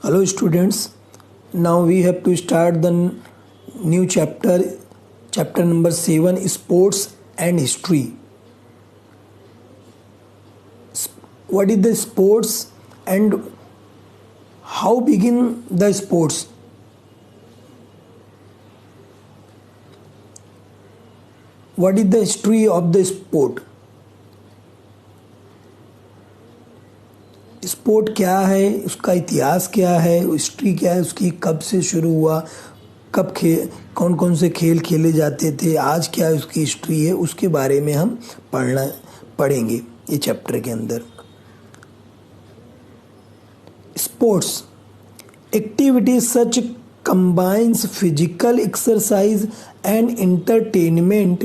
Hello students, now we have to start the new chapter number 7, sports and history. What is the sports and how begin the sports? What is the history of the sport? Sport क्या है, उसका इतिहास क्या है, history क्या है, उसकी कब से शुरू हुआ, कब कौन कौन से खेल खेले जाते थे, आज क्या उसकी हिस्ट्री है, उसके बारे में हम पढ़ेंगे ये चैप्टर के अंदर। Sports activity such combines physical exercise and entertainment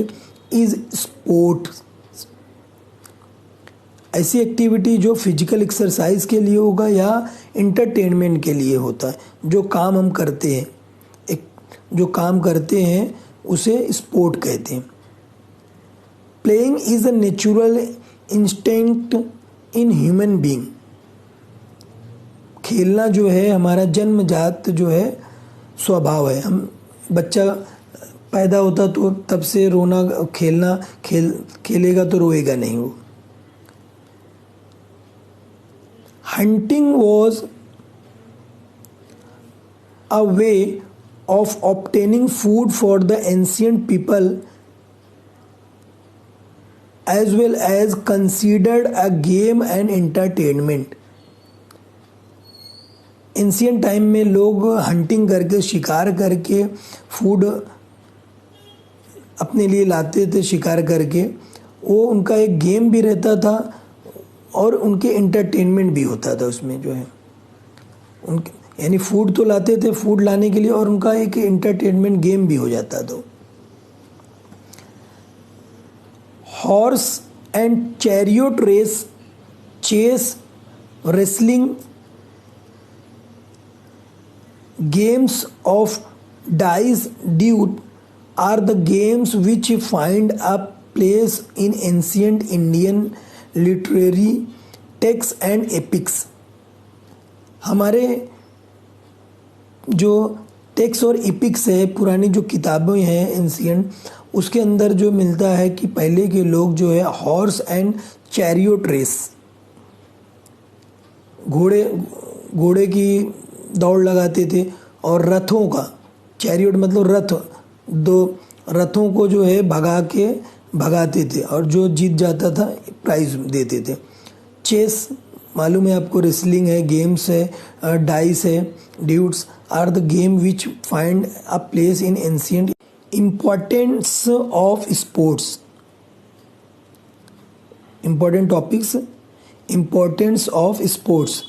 is sport। ऐसी एक्टिविटी जो फिजिकल एक्सरसाइज के लिए होगा या इंटरटेनमेंट के लिए होता है, जो काम हम करते हैं, जो काम करते हैं उसे स्पोर्ट कहते हैं। Playing is a natural instinct in human being. खेलना जो है हमारा जन्मजात जो है स्वभाव है। हम बच्चा पैदा होता तो तब से रोना खेलेगा तो रोएगा नहीं वो। Hunting was a way of obtaining food for the ancient people as well as considered a game and entertainment। Ancient time में लोग हंटिंग करके, शिकार करके फूड अपने लिए लाते थे, शिकार करके वो उनका एक गेम भी रहता था और उनके एंटरटेनमेंट भी होता था उसमें जो है उनके, यानी फूड तो लाते थे फूड लाने के लिए और उनका एक एंटरटेनमेंट गेम भी हो जाता था। Horse and chariot race, chess, wrestling, games of dice ड्यूट are the games which find a place in ancient Indian literary text and epics. हमारे जो टेक्स्ट और एपिक्स है, पुरानी जो किताबें हैं एंशियंट, उसके अंदर जो मिलता है कि पहले के लोग जो है हॉर्स एंड चैरियट रेस, घोड़े की दौड़ लगाते थे और रथों का, चैरियट मतलब रथ, दो रथों को जो है भगाते थे और जो जीत जाता था प्राइज देते थे। चेस मालूम है आपको, रेसलिंग है, गेम्स है, डाइस है, ड्यूट्स are the game which find a place in ancient. Importance of sports, important topics. Importance of sports,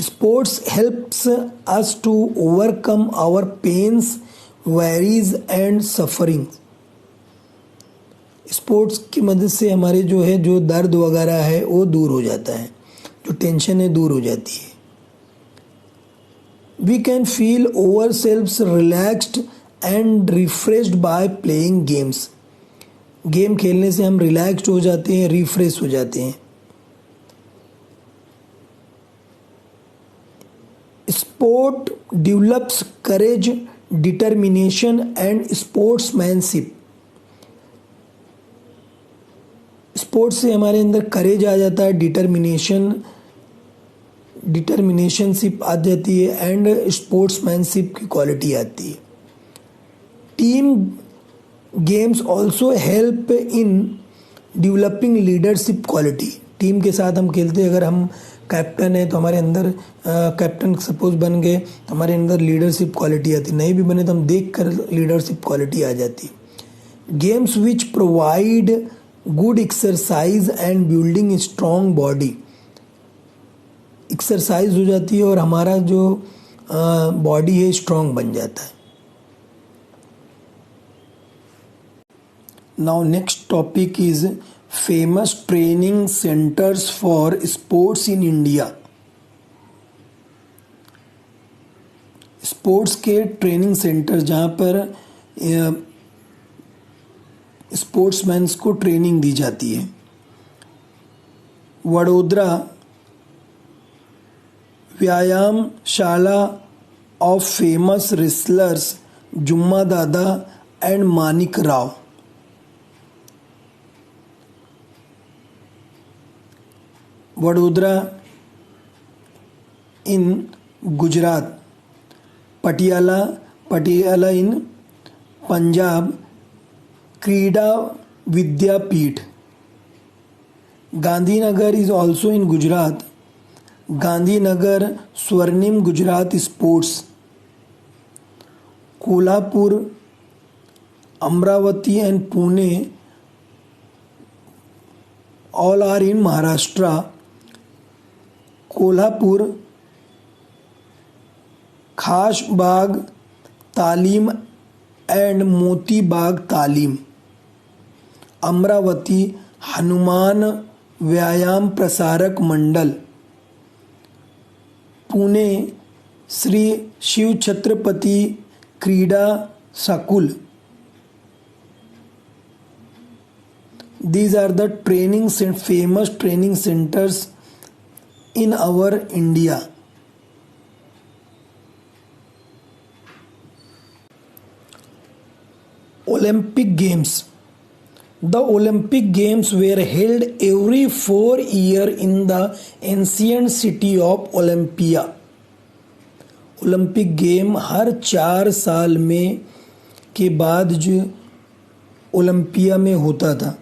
sports helps us to overcome our pains, worries and suffering. Sports की मदद से हमारे जो है जो दर्द वगैरह है वो दूर हो जाता है, जो टेंशन है दूर हो जाती है। We can feel ourselves relaxed and refreshed by playing games. Game खेलने से हम रिलैक्स्ड हो जाते हैं, रिफ्रेश हो जाते हैं। Sport develops courage, determination and sportsmanship. Sports से हमारे अंदर करेज आ जाता है, डिटर्मिनेशनशिप आ जाती है एंड स्पोर्ट्समैनशिप की क्वालिटी आती है। Team games also help in developing leadership quality. Team के साथ हम खेलते हैं, अगर हम कैप्टन है तो हमारे अंदर कैप्टन सपोज बन गए तो हमारे अंदर लीडरशिप क्वालिटी आती, नहीं भी बने तो हम देख कर लीडरशिप क्वालिटी आ जाती। Games which provide good exercise and building strong body. Exercise हो जाती है और हमारा जो बॉडी है स्ट्रॉन्ग बन जाता है। Now next topic is famous training centres for sports in India. Sports के ट्रेनिंग सेंटर जहाँ पर स्पोर्ट्समैन्स को ट्रेनिंग दी जाती है। वडोदरा, व्यायामशाला of famous wrestlers Jumma Dada and Manik Rao. Vadodara in Gujarat, Patiala in Punjab, Krida Vidyapeeth. Gandhinagar is also in Gujarat, Gandhinagar Swarnim Gujarat Sports. Kolhapur, Amravati and Pune all are in Maharashtra. Kolhapur, Khash Bagh Talim and Moti Bagh Talim. Amravati, Hanuman Vyayam Prasarak Mandal. Pune, Sri Shiv Chhatrapati Krida Sakul. These are the famous training centers in our India. Olympic Games. The Olympic Games were held every 4 years in the ancient city of Olympia. Olympic game हर 4 साल में के बाद जो Olympia में होता था।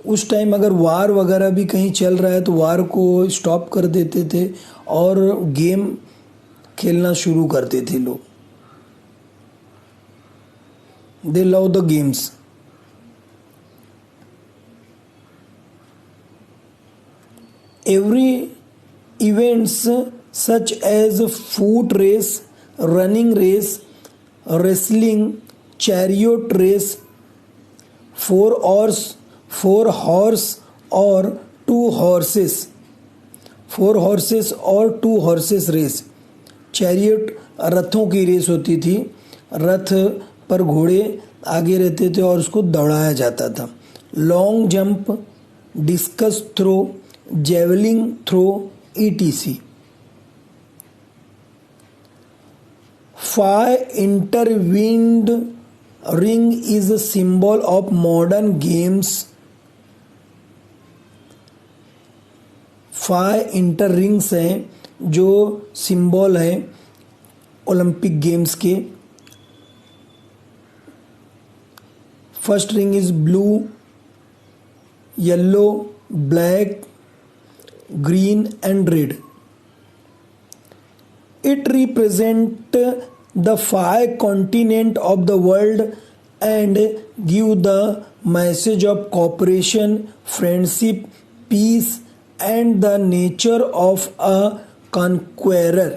उस टाइम अगर वार वगैरह भी कहीं चल रहा है तो वार को स्टॉप कर देते थे और गेम खेलना शुरू करते थे लोग। दे love the games. Every events such as foot race, running race, wrestling, chariot race, 4 horse or 2 horses, 4 horses और 2 horses race. चैरियट रथों की रेस होती थी, रथ पर घोड़े आगे रहते थे और उसको दौड़ाया जाता था। Long jump, discus throw, javelin throw, etc. 5 intertwined ring is a symbol of modern games. 5 inter rings हैं जो सिंबल है ओलंपिक गेम्स के। First ring is blue, yellow, black, green and red. It represents the 5 continents of the world and give the message of cooperation, friendship, peace, and the nature of a conqueror.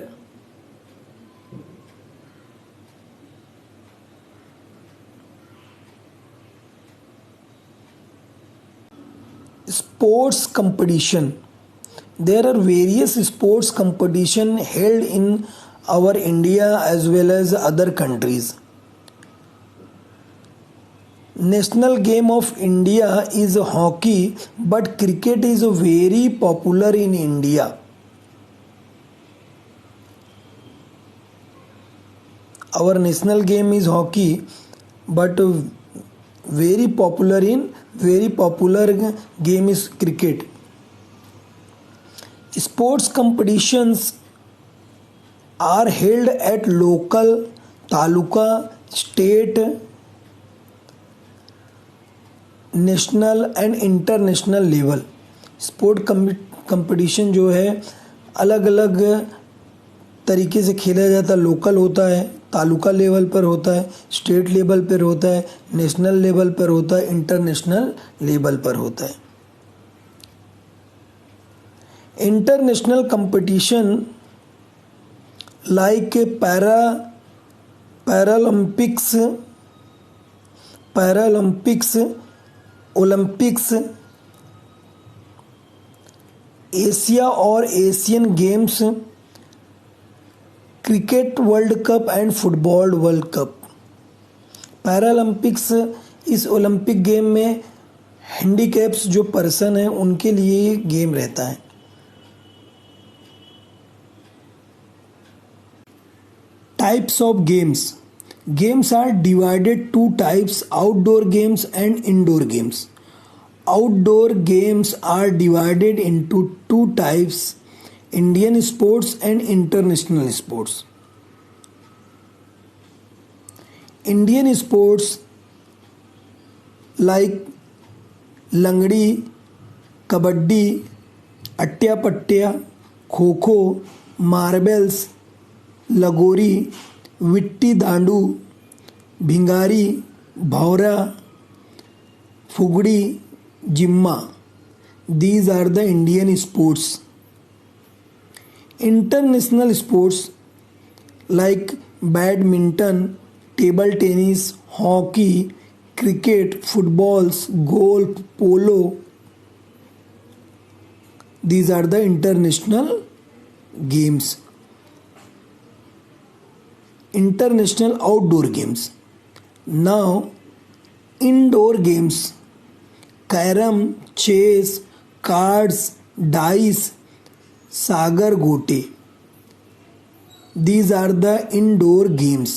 Sports competition. There are various sports competition held in our India as well as other countries. National game of India is hockey, but cricket is very popular in India. Our national game is hockey, but very popular game is cricket. Sports competitions are held at local, taluka, state, national and international level. Sport competition जो है अलग अलग तरीके से खेला जाता है। Local होता है, तालुका लेवल पर होता है, स्टेट लेवल पर होता है, नेशनल लेवल पर होता है, इंटरनेशनल लेवल पर होता है। International competition like Paralympics, Olympics, Asia और Asian games, cricket world cup and football world cup. Paralympics इस ओलंपिक गेम में हैंडीकैप्स जो पर्सन हैं उनके लिए ये गेम रहता है। Types of games. Games are divided two types: outdoor games and indoor games. Outdoor games are divided into two types: Indian sports and international sports. Indian sports like लंगड़ी, कबड्डी, अट्या पट्टिया, kho kho, marbles, लगोरी, विट्टी दांडू, भिंगारी, भौरा, फुगड़ी, जिम्मा. These are the Indian sports. International sports like badminton, table tennis, hockey, cricket, footballs, golf, polo. These are the international games. International outdoor games. Now, indoor games: carom, chess, cards, dice, sagar gote. These are the indoor games.